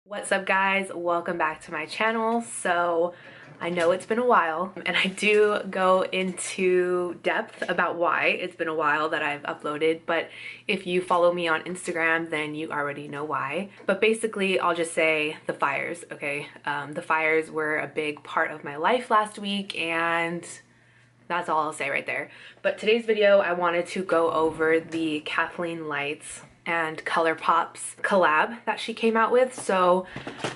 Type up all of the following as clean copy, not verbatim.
What's up guys, welcome back to my channel. So I know it's been a while and I do go into depth about why it's been a while that I've uploaded, but if you follow me on Instagram then you already know why. But basically I'll just say the fires, okay? The fires were a big part of my life last week and that's all I'll say right there. But today's video I wanted to go over the Kathleen lights and Colourpop's collab that she came out with. So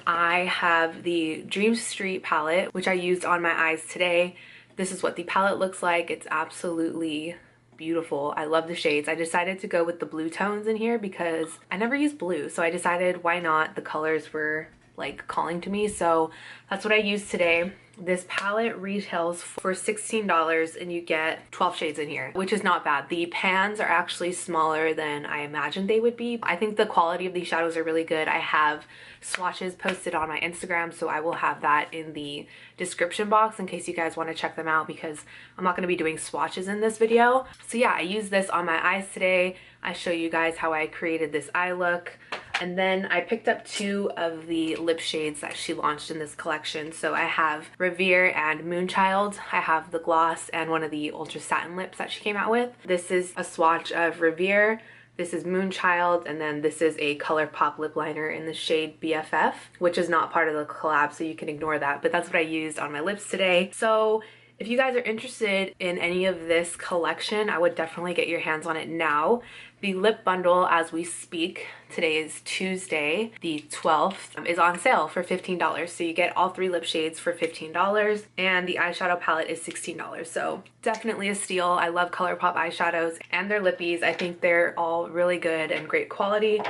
I have the Dream Street palette, which I used on my eyes today. This is what the palette looks like. It's absolutely beautiful. I love the shades. I decided to go with the blue tones in here because I never use blue, so I decided why not? The colors were like calling to me, so that's what I used today. This palette retails for $16 and you get 12 shades in here, which is not bad. The pans are actually smaller than I imagined they would be. I think the quality of these shadows are really good. I have swatches posted on my Instagram, so I will have that in the description box in case you guys want to check them out because I'm not going to be doing swatches in this video. So yeah, I used this on my eyes today. I show you guys how I created this eye look. And then I picked up two of the lip shades that she launched in this collection. So I have Rever and Moonchild. I have the gloss and one of the ultra satin lips that she came out with. This is a swatch of Rever. This is Moonchild, and then this is a Colourpop lip liner in the shade BFF, which is not part of the collab, so you can ignore that. But that's what I used on my lips today. So if you guys are interested in any of this collection, I would definitely get your hands on it now. The lip bundle, as we speak, today is Tuesday, the 12th, is on sale for $15. So you get all three lip shades for $15 and the eyeshadow palette is $16. So definitely a steal. I love Colourpop eyeshadows and their lippies. I think they're all really good and great quality,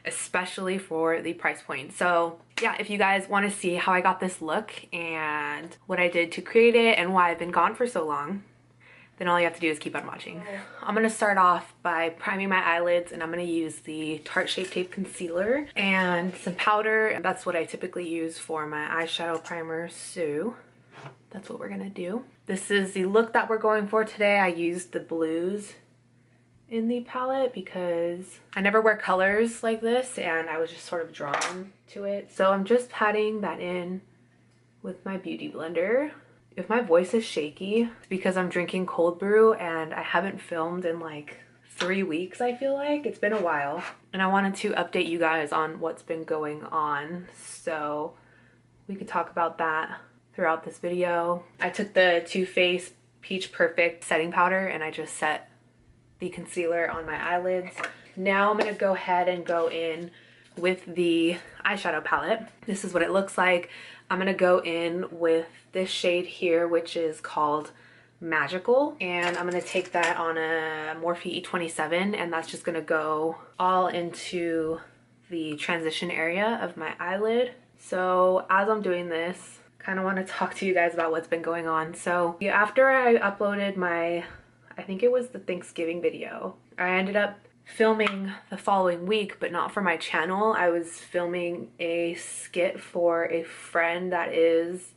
especially for the price point. So yeah, if you guys want to see how I got this look and what I did to create it and why I've been gone for so long, then all you have to do is keep on watching. I'm gonna start off by priming my eyelids, and I'm gonna use the Tarte Shape Tape Concealer and some powder. That's what I typically use for my eyeshadow primer, so that's what we're gonna do. This is the look that we're going for today. I used the blues in the palette because I never wear colors like this and I was just sort of drawn to it. So I'm just patting that in with my beauty blender. If my voice is shaky, it's because I'm drinking cold brew and I haven't filmed in like 3 weeks, I feel like. It's been a while. And I wanted to update you guys on what's been going on, so we could talk about that throughout this video. I took the Too Faced Peach Perfect setting powder and I just set the concealer on my eyelids. Now I'm gonna go ahead and go in with the eyeshadow palette. This is what it looks like. I'm gonna go in with this shade here, which is called Magical, and I'm gonna take that on a Morphe E27, and that's just gonna go all into the transition area of my eyelid. So as I'm doing this, kind of want to talk to you guys about what's been going on. So after I uploaded my, I think it was the Thanksgiving video, I ended up filming the following week, but not for my channel. I was filming a skit for a friend that is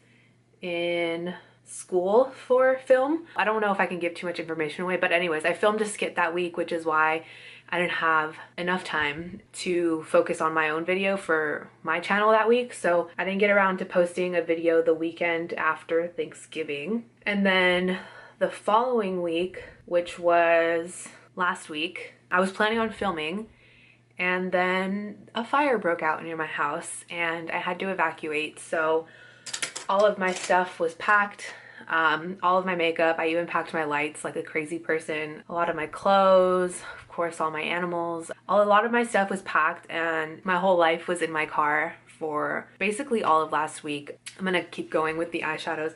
in school for film. I don't know if I can give too much information away, but anyways, I filmed a skit that week, which is why I didn't have enough time to focus on my own video for my channel that week. So I didn't get around to posting a video the weekend after Thanksgiving. And then the following week, which was last week, I was planning on filming and then a fire broke out near my house and I had to evacuate. So all of my stuff was packed, all of my makeup. I even packed my lights like a crazy person. A lot of my clothes, of course, all my animals. A lot of my stuff was packed and my whole life was in my car for basically all of last week. I'm gonna keep going with the eyeshadows.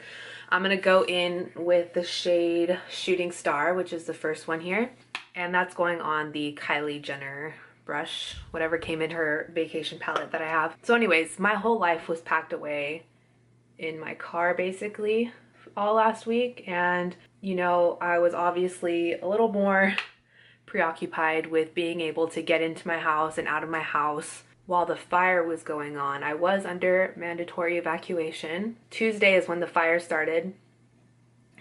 I'm gonna go in with the shade Shooting Star, which is the first one here. And that's going on the Kylie Jenner brush, whatever came in her vacation palette that I have. So anyways, my whole life was packed away in my car basically all last week. And you know, I was obviously a little more preoccupied with being able to get into my house and out of my house while the fire was going on. I was under mandatory evacuation. Tuesday is when the fire started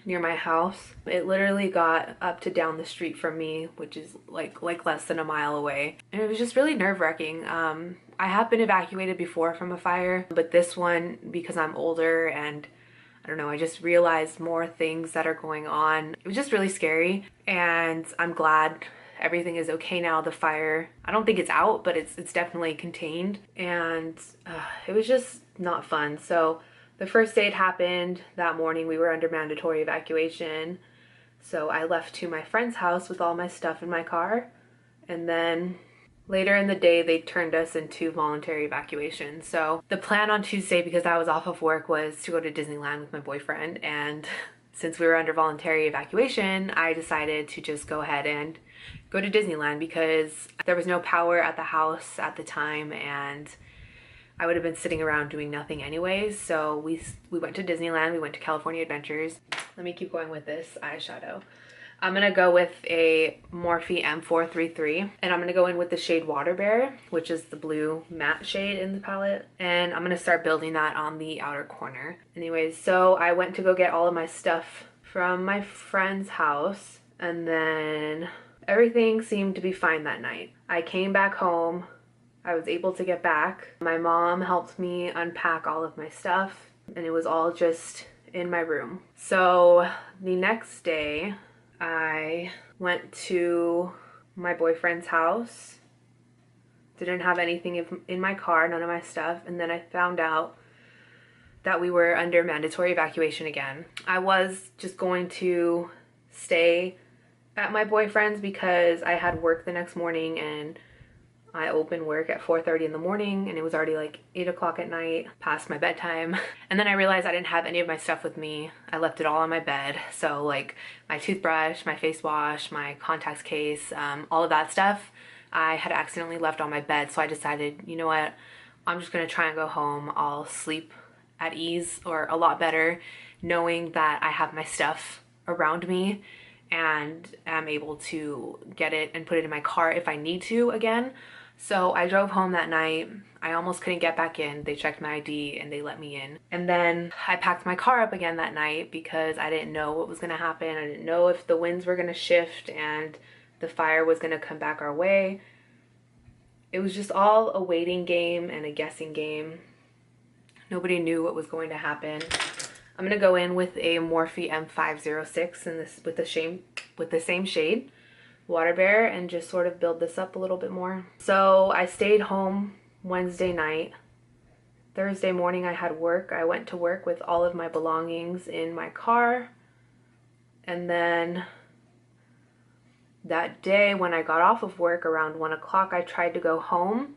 near my house. It literally got up to down the street from me, which is like less than a mile away. And it was just really nerve-wracking. I have been evacuated before from a fire, but this one, because I'm older and I don't know, I just realized more things that are going on. It was just really scary, and I'm glad everything is okay now. The fire, I don't think it's out, but it's definitely contained, and it was just not fun. So the first day it happened, that morning we were under mandatory evacuation. So I left to my friend's house with all my stuff in my car, and then later in the day they turned us into voluntary evacuation. So the plan on Tuesday, because I was off of work, was to go to Disneyland with my boyfriend, and since we were under voluntary evacuation, I decided to just go ahead and go to Disneyland because there was no power at the house at the time, and I would have been sitting around doing nothing anyways. So we went to Disneyland, we went to California Adventures. Let me keep going with this eyeshadow. I'm gonna go with a Morphe M433, and I'm gonna go in with the shade Water Bear, which is the blue matte shade in the palette, and I'm gonna start building that on the outer corner. Anyways, so I went to go get all of my stuff from my friend's house, and then everything seemed to be fine that night. I came back home. I was able to get back. My mom helped me unpack all of my stuff, and it was all just in my room. So the next day, I went to my boyfriend's house. Didn't have anything in my car, none of my stuff, and then I found out that we were under mandatory evacuation again. I was just going to stay at my boyfriend's because I had work the next morning, and I opened work at 4:30 in the morning, and it was already like 8 o'clock at night, past my bedtime. And then I realized I didn't have any of my stuff with me. I left it all on my bed. So like my toothbrush, my face wash, my contacts case, all of that stuff, I had accidentally left on my bed. So I decided, you know what, I'm just gonna try and go home. I'll sleep at ease, or a lot better, knowing that I have my stuff around me and am able to get it and put it in my car if I need to again. So I drove home that night. I almost couldn't get back in. They checked my ID and they let me in. And then I packed my car up again that night because I didn't know what was gonna happen. I didn't know if the winds were gonna shift and the fire was gonna come back our way. It was just all a waiting game and a guessing game. Nobody knew what was going to happen. I'm gonna go in with a Morphe M506 in this with the same shade, Water Bear, and just sort of build this up a little bit more. So I stayed home Wednesday night. Thursday morning I had work. I went to work with all of my belongings in my car. And then that day when I got off of work around 1 o'clock, I tried to go home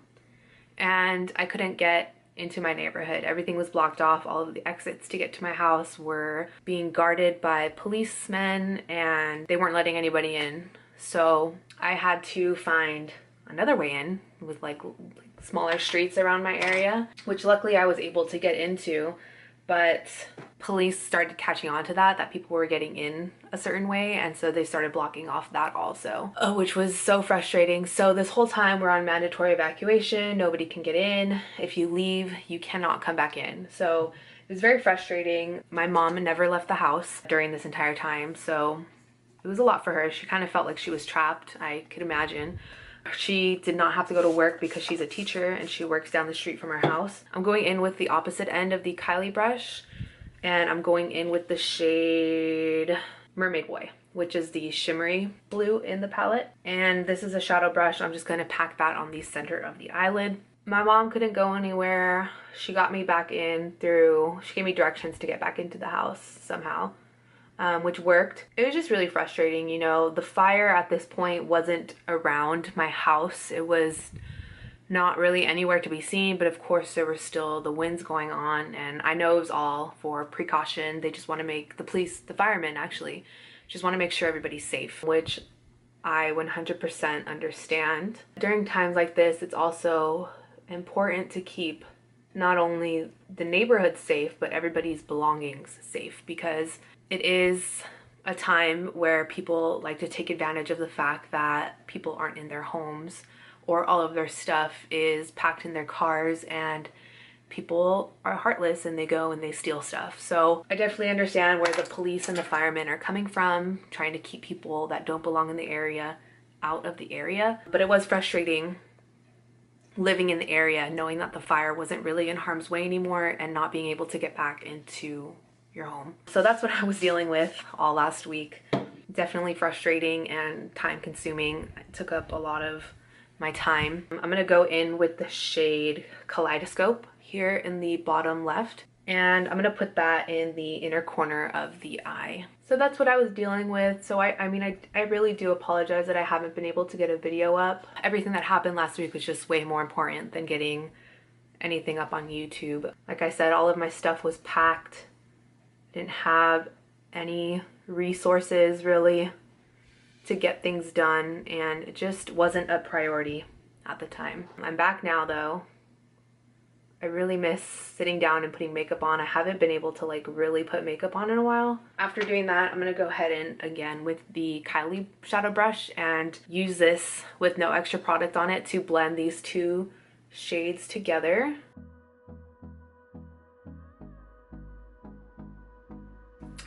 and I couldn't get into my neighborhood. Everything was blocked off. All of the exits to get to my house were being guarded by policemen and they weren't letting anybody in. So I had to find another way in with like smaller streets around my area, which luckily I was able to get into, but police started catching on to that people were getting in a certain way, and so they started blocking off that also, which was so frustrating. So this whole time we're on mandatory evacuation, nobody can get in. If you leave, you cannot come back in. So it was very frustrating. My mom never left the house during this entire time, so it was a lot for her. She kind of felt like she was trapped, I could imagine. She did not have to go to work because she's a teacher and she works down the street from her house. I'm going in with the opposite end of the Kylie brush, and I'm going in with the shade Mermaid Boy, which is the shimmery blue in the palette. And this is a shadow brush. I'm just going to pack that on the center of the eyelid. My mom couldn't go anywhere. She got me back in she gave me directions to get back into the house somehow. Which worked. It was just really frustrating, you know. The fire at this point wasn't around my house. It was not really anywhere to be seen, but of course there were still the winds going on, and I know it was all for precaution. They just want to make the firemen actually, just want to make sure everybody's safe, which I 100% understand. During times like this, it's also important to keep not only the neighborhood safe, but everybody's belongings safe, because it is a time where people like to take advantage of the fact that people aren't in their homes or all of their stuff is packed in their cars, and people are heartless and they go and they steal stuff. So I definitely understand where the police and the firemen are coming from, trying to keep people that don't belong in the area out of the area. But it was frustrating living in the area, knowing that the fire wasn't really in harm's way anymore and not being able to get back into your home. So that's what I was dealing with all last week. Definitely frustrating and time consuming. It took up a lot of my time. I'm gonna go in with the shade Kaleidoscope here in the bottom left, and I'm gonna put that in the inner corner of the eye. So that's what I was dealing with. So I mean, I really do apologize that I haven't been able to get a video up. Everything that happened last week was just way more important than getting anything up on YouTube. Like I said, all of my stuff was packed. Didn't have any resources really to get things done, and it just wasn't a priority at the time. I'm back now though. I really miss sitting down and putting makeup on. I haven't been able to like really put makeup on in a while. After doing that, I'm gonna go ahead and again with the Kylie shadow brush and use this with no extra product on it to blend these two shades together.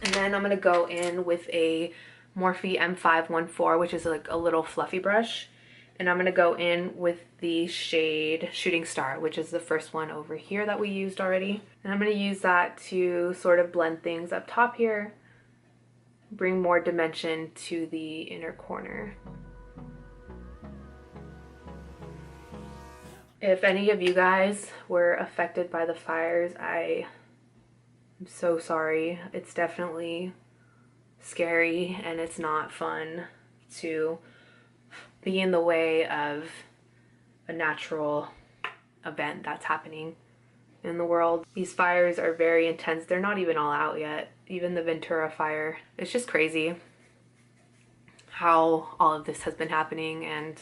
And then I'm gonna go in with a Morphe M514, which is like a little fluffy brush. And I'm gonna go in with the shade Shooting Star, which is the first one over here that we used already. And I'm gonna use that to sort of blend things up top here, bring more dimension to the inner corner. If any of you guys were affected by the fires, I'm so sorry. It's definitely scary and it's not fun to be in the way of a natural event that's happening in the world. These fires are very intense. They're not even all out yet. Even the Ventura fire. It's just crazy how all of this has been happening, and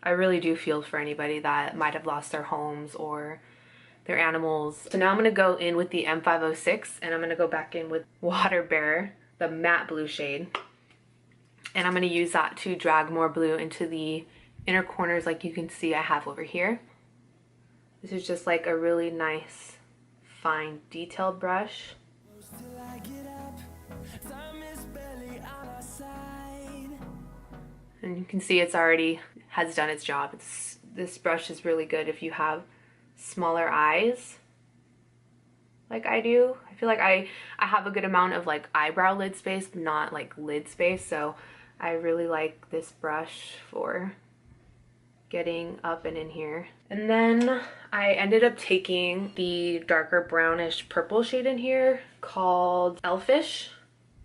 I really do feel for anybody that might have lost their homes or their animals. So now I'm gonna go in with the M506 and I'm gonna go back in with Water Bear, the matte blue shade. And I'm gonna use that to drag more blue into the inner corners like you can see I have over here. This is just like a really nice, fine, detailed brush. And you can see it's already has done its job. This brush is really good if you have smaller eyes like I do. I feel like I have a good amount of like eyebrow lid space, but not like lid space, so I really like this brush for getting up and in here. And then I ended up taking the darker brownish purple shade in here called Elfish.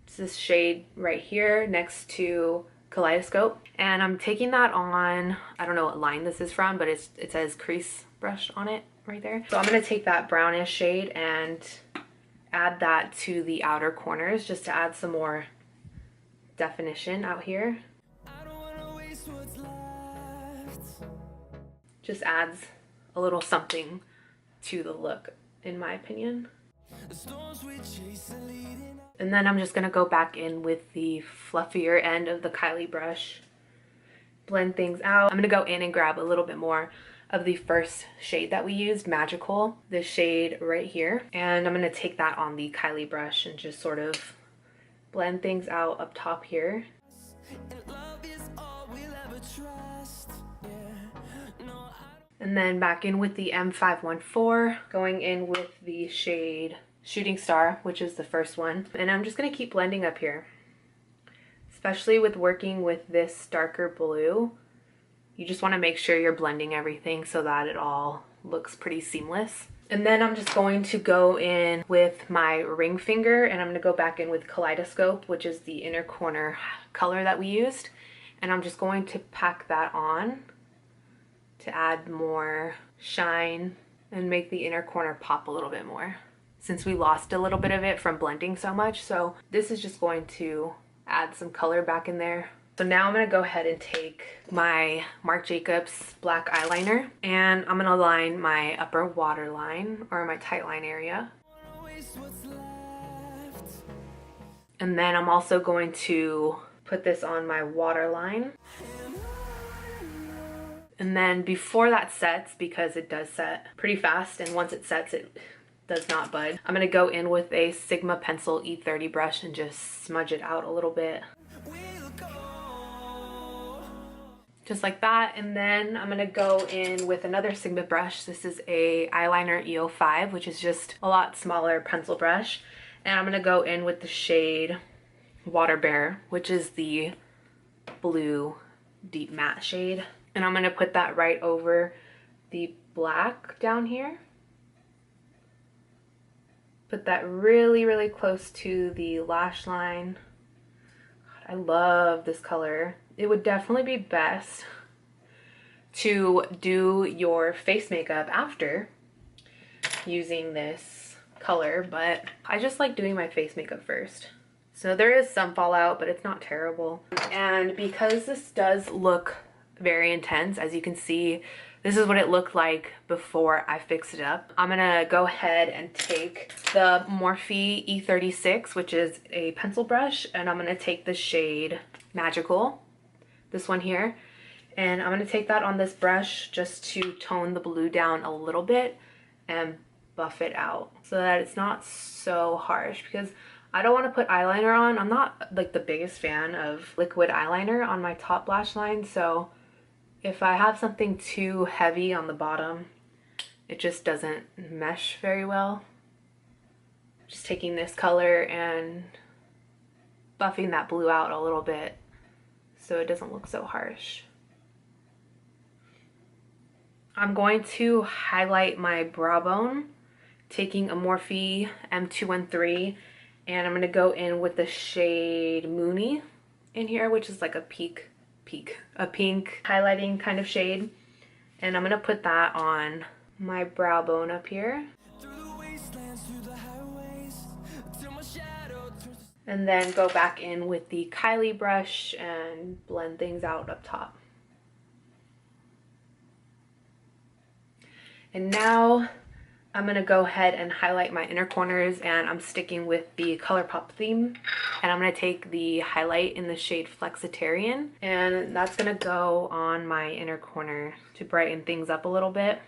It's this shade right here next to Kaleidoscope. And I'm taking that on, I don't know what line this is from, but it says crease brush on it right there. So I'm gonna take that brownish shade and add that to the outer corners just to add some more definition out here. Just adds a little something to the look, in my opinion. And then I'm just gonna go back in with the fluffier end of the Kylie brush, blend things out. I'm gonna go in and grab a little bit more of the first shade that we used, Magical, this shade right here. And I'm gonna take that on the Kylie brush and just sort of blend things out up top here. And then back in with the M514, going in with the shade Shooting Star, which is the first one. And I'm just gonna keep blending up here. Especially with working with this darker blue, you just wanna make sure you're blending everything so that it all looks pretty seamless. And then I'm just going to go in with my ring finger and I'm gonna go back in with Kaleidoscope, which is the inner corner color that we used. And I'm just going to pack that on to add more shine and make the inner corner pop a little bit more, since we lost a little bit of it from blending so much. So this is just going to add some color back in there. So now I'm gonna go ahead and take my Marc Jacobs black eyeliner and I'm gonna line my upper waterline or my tight line area. And then I'm also going to put this on my waterline. And then before that sets, because it does set pretty fast, and once it sets, it does not bud, I'm gonna go in with a Sigma Pencil E30 brush and just smudge it out a little bit. just like that. And then I'm gonna go in with another Sigma brush. This is a eyeliner EO5, which is just a lot smaller pencil brush. And I'm gonna go in with the shade Water Bear, which is the blue deep matte shade. And I'm gonna put that right over the black down here. Put that really, really close to the lash line. God, I love this color. It would definitely be best to do your face makeup after using this color, but I just like doing my face makeup first. So there is some fallout, but it's not terrible. And because this does look very intense, as you can see, this is what it looked like before I fixed it up. I'm gonna go ahead and take the Morphe E36, which is a pencil brush, and I'm gonna take the shade Magical, this one here, and I'm gonna take that on this brush just to tone the blue down a little bit and buff it out so that it's not so harsh, because I don't want to put eyeliner on. I'm not like the biggest fan of liquid eyeliner on my top lash line, so if I have something too heavy on the bottom, it just doesn't mesh very well. Just taking this color and buffing that blue out a little bit so it doesn't look so harsh. I'm going to highlight my brow bone, taking a Morphe M213, and I'm gonna go in with the shade Moony in here, which is like a pink highlighting kind of shade. And I'm gonna put that on my brow bone up here. And then go back in with the Kylie brush and blend things out up top. And now I'm gonna go ahead and highlight my inner corners, and I'm sticking with the Colourpop theme. And I'm gonna take the highlight in the shade Flexitarian, and that's gonna go on my inner corner to brighten things up a little bit.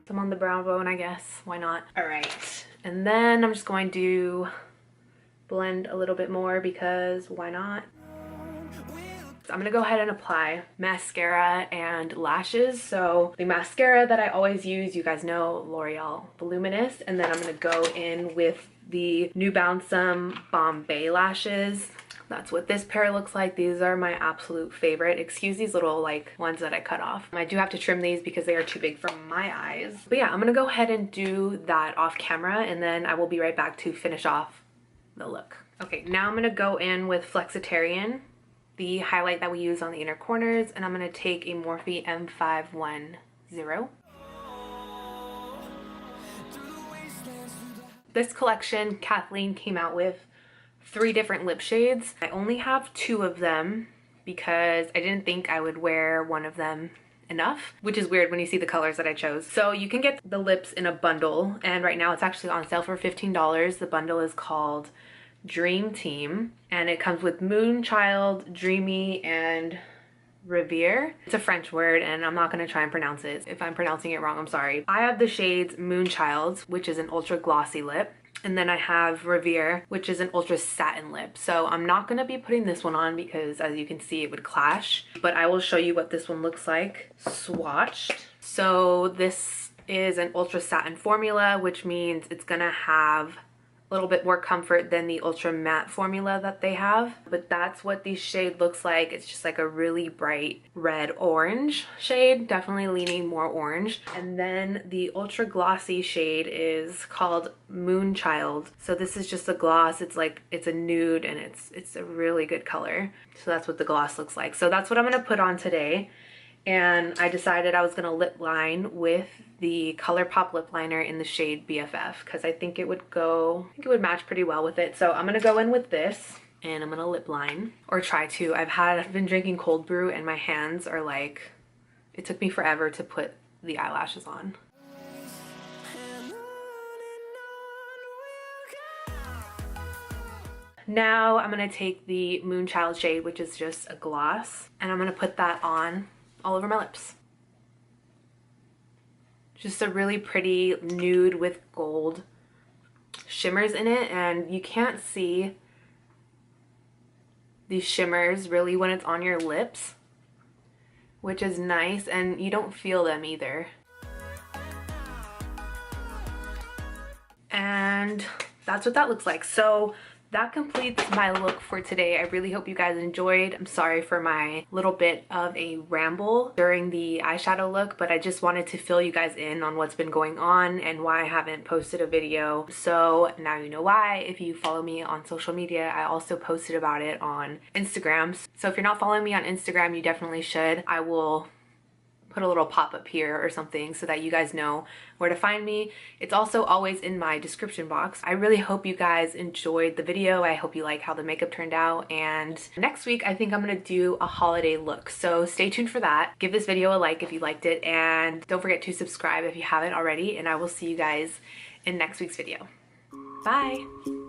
Some on the brow bone, I guess. Why not? All right, and then I'm just going to blend a little bit more because why not? I'm gonna go ahead and apply mascara and lashes. So the mascara that I always use, you guys know, L'Oreal Voluminous, and then I'm gonna go in with the New Balance Bombay lashes. That's what this pair looks like. These are my absolute favorite. Excuse these little like ones that I cut off. I do have to trim these because they are too big for my eyes. But yeah, I'm gonna go ahead and do that off camera, and then I will be right back to finish off the look. Okay, now I'm gonna go in with Flexitarian, the highlight that we use on the inner corners, and I'm gonna take a Morphe M510. This collection, Kathleen came out with 3 different lip shades. I only have 2 of them because I didn't think I would wear one of them enough, which is weird when you see the colors that I chose. So you can get the lips in a bundle, and right now it's actually on sale for $15. The bundle is called Dream Team, and it comes with Moonchild, Dreamy, and Rever. It's a French word, and I'm not going to try and pronounce it. If I'm pronouncing it wrong, I'm sorry. I have the shades Moonchild, which is an ultra glossy lip, and then I have Rever, which is an ultra satin lip. So I'm not going to be putting this one on because, as you can see, it would clash, but I will show you what this one looks like swatched. So this is an ultra satin formula, which means it's gonna have a little bit more comfort than the ultra matte formula that they have. But that's what the shade looks like. It's just like a really bright red orange shade, definitely leaning more orange. And then the ultra glossy shade is called Moonchild. So this is just a gloss. It's like, it's a nude, and it's a really good color. So that's what the gloss looks like. So that's what I'm gonna put on today. And I decided I was gonna lip line with the Colourpop lip liner in the shade BFF because I think it would match pretty well with it. So I'm gonna go in with this and I'm gonna lip line, or try to. I've been drinking cold brew and my hands are like, it took me forever to put the eyelashes on. Now I'm gonna take the Moonchild shade, which is just a gloss, and I'm gonna put that on all over my lips. Just a really pretty nude with gold shimmers in it, and you can't see these shimmers really when it's on your lips, which is nice, and you don't feel them either. And that's what that looks like. So that completes my look for today. I really hope you guys enjoyed. I'm sorry for my little bit of a ramble during the eyeshadow look, but I just wanted to fill you guys in on what's been going on and why I haven't posted a video. So now you know why. If you follow me on social media, I also posted about it on Instagram. So if you're not following me on Instagram, you definitely should. I will put a little pop-up here or something so that you guys know where to find me. It's also always in my description box. I really hope you guys enjoyed the video. I hope you like how the makeup turned out, and next week I think I'm gonna do a holiday look, so stay tuned for that. Give this video a like if you liked it, and don't forget to subscribe if you haven't already, and I will see you guys in next week's video. Bye!